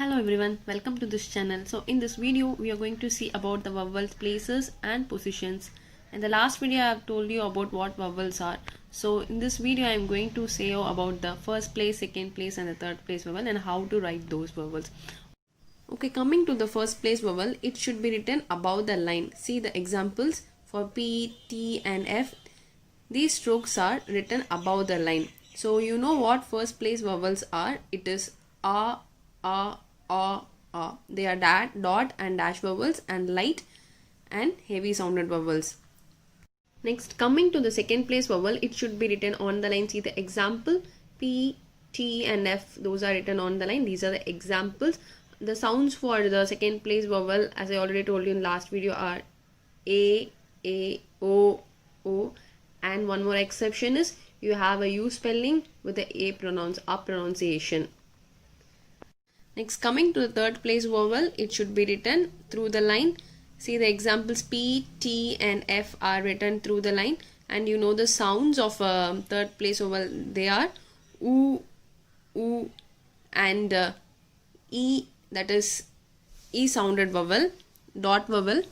Hello everyone, welcome to this channel. So in this video we are going to see about the vowels places and positions. In the last video I have told you about what vowels are. So in this video I am going to say about the first place, second place and the third place vowel and how to write those vowels. Okay, coming to the first place vowel, it should be written above the line. See the examples for P, T and F. These strokes are written above the line. So you know what first place vowels are. It is A, A, A, A. They are dot and dash vowels and light and heavy sounded vowels. Next, coming to the second place vowel, it should be written on the line. See the example P, T and F. Those are written on the line. These are the examples. The sounds for the second place vowel, as I already told you in last video, are A, O, O. And one more exception is you have a U spelling with the A pronunciation. Next, coming to the third place vowel, it should be written through the line. See the examples P, T and F are written through the line. And you know the sounds of third place vowel. They are U, U and E, that is E sounded vowel, dot vowel,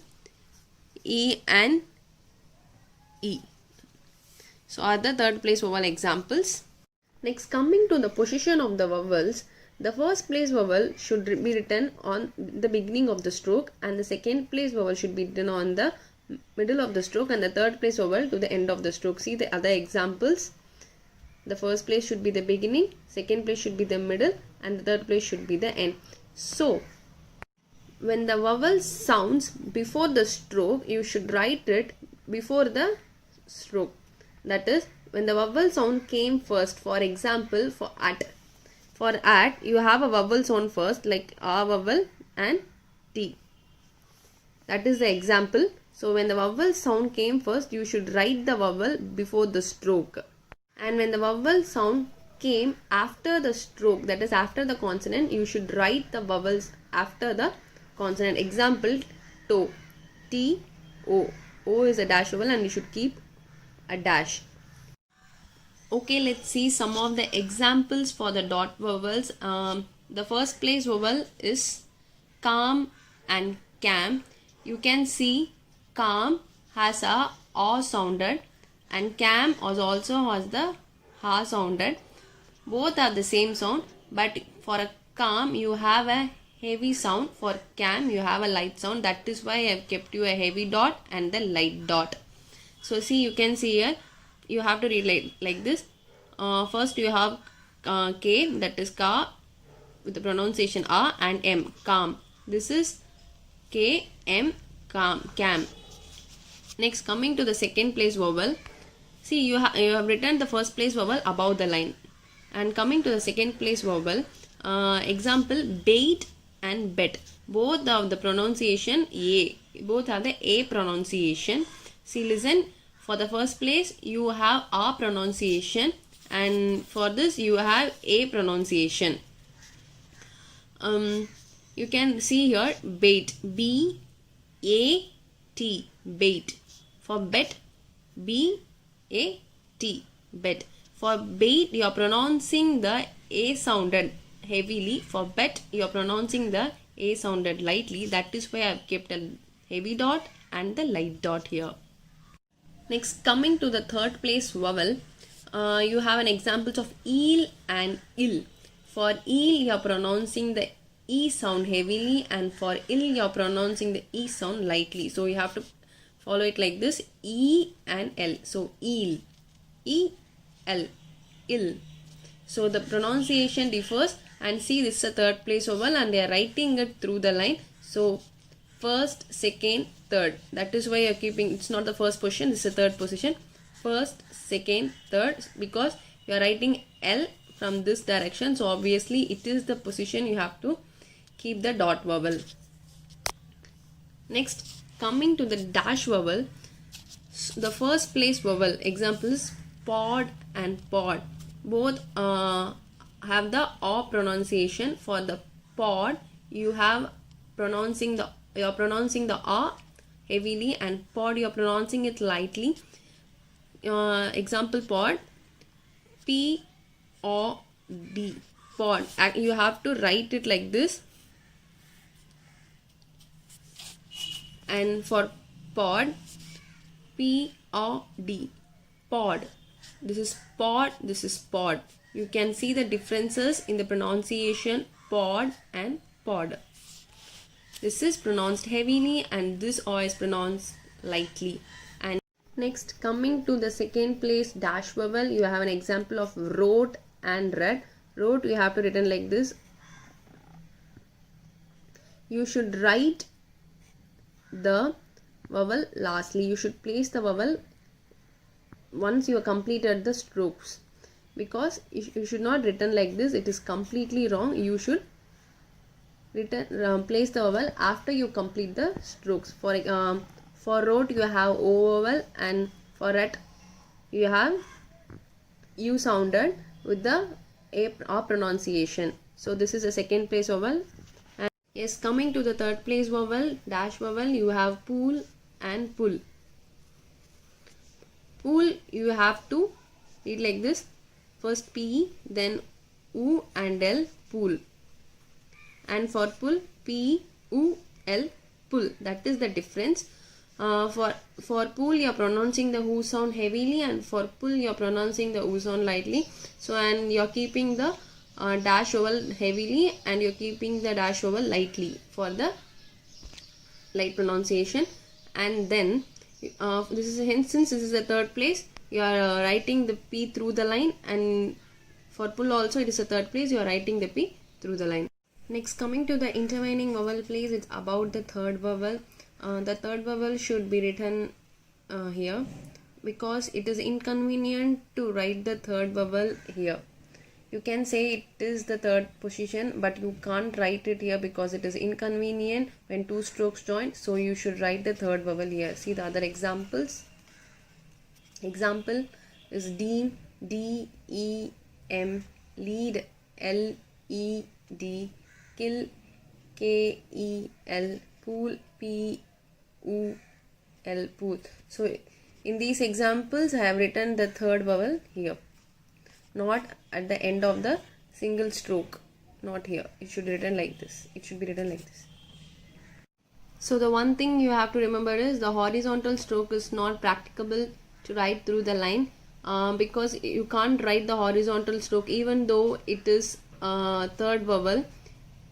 E and E. So are the third place vowel examples. Next, coming to the position of the vowels, the first place vowel should be written on the beginning of the stroke and the second place vowel should be written on the middle of the stroke and the third place vowel to the end of the stroke. See the other examples. The first place should be the beginning, second place should be the middle and the third place should be the end. So when the vowel sounds before the stroke, you should write it before the stroke. That is, when the vowel sound came first. For example, for at, you have a vowel sound first like A vowel and T. That is the example. So when the vowel sound came first, you should write the vowel before the stroke. And when the vowel sound came after the stroke, that is after the consonant, you should write the vowels after the consonant. Example, toe, T, O. O is a dash vowel and you should keep a dash. Okay, let's see some of the examples for the dot vowels. The first place vowel is calm and cam. You can see calm has a A sounded and cam also has the Ha sounded. Both are the same sound, but for a calm you have a heavy sound. For cam you have a light sound. That is why I have kept you a heavy dot and the light dot. So see, you can see here, you have to read like this. First you have K, that is Ka with the pronunciation A, and M, calm. This is K, M, calm, cam. Next, coming to the second place vowel. See, you have written the first place vowel above the line. And coming to the second place vowel, example bait and bet. Both of the pronunciation A. Both have the A pronunciation. See, listen. For the first place, you have A pronunciation and for this you have A pronunciation. You can see here bait, B, A, T, bait. For bet, B, A, T, bet. For bait, you are pronouncing the A sounded heavily. For bet, you are pronouncing the A sounded lightly. That is why I have kept a heavy dot and the light dot here. Next, coming to the third place vowel, you have an examples of eel and ill. For eel, you are pronouncing the E sound heavily and for ill, you are pronouncing the E sound lightly. So you have to follow it like this, E and L. So eel, E, L, ill. So the pronunciation differs and see this is a third place vowel and they are writing it through the line. So first, second, third. That is why you are keeping, it's not the first position, this is the third position. First, second, third, because you are writing L from this direction. So obviously it is the position you have to keep the dot vowel. Next, coming to the dash vowel, the first place vowel, examples pod and pod. Both have the A pronunciation. For the pod, you are pronouncing the A heavily and pod you are pronouncing it lightly. Example pod, P, O, D, pod. You have to write it like this. And for pod, P-O-D, pod. This is pod, this is pod. You can see the differences in the pronunciation pod and pod. This is pronounced heavily and this O is pronounced lightly. And next, coming to the second place dash vowel, you have an example of wrote and read. Wrote you have to written like this. You should write the vowel lastly. You should place the vowel once you have completed the strokes, because you should not written like this. It is completely wrong. You should place the vowel after you complete the strokes. For wrote you have O vowel, and for ret you have U sounded with the A pronunciation. So this is a second place vowel. And yes, coming to the third place vowel, dash vowel, you have pool and pull. Pool you have to read like this. First P, then U and L, pool. And for pull, P, U, L, pull. That is the difference. For pull you are pronouncing the U sound heavily, and for pull you are pronouncing the U sound lightly. So and you are keeping the dash vowel heavily and you are keeping the dash vowel lightly for the light pronunciation. And then this is since this is the third place, you are writing the P through the line, and for pull also it is a third place, you are writing the P through the line. Next, coming to the intervening vowel place, it's about the third vowel. The third vowel should be written here, because it is inconvenient to write the third vowel here. You can say it is the third position, but you can't write it here because it is inconvenient when two strokes join. So you should write the third vowel here. See the other examples. Example is D, D, E, M, lead, L, E, D, kill, K, E, L, pool, P, U, L, pool. So in these examples I have written the third vowel here, not at the end of the single stroke, not here. It should be written like this. It should be written like this. So the one thing you have to remember is the horizontal stroke is not practicable to write through the line, because you can't write the horizontal stroke even though it is third vowel.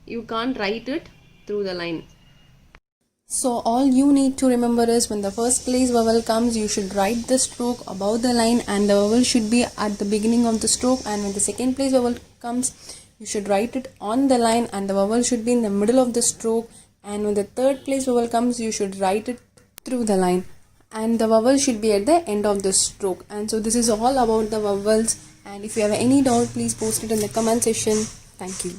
You can't write it through the line. So all you need to remember is when the first place vowel comes, you should write the stroke above the line and the vowel should be at the beginning of the stroke. And when the second place vowel comes, you should write it on the line and the vowel should be in the middle of the stroke. And when the third place vowel comes, you should write it through the line and the vowel should be at the end of the stroke. And so this is all about the vowels, and if you have any doubt, please post it in the comment section. Thank you.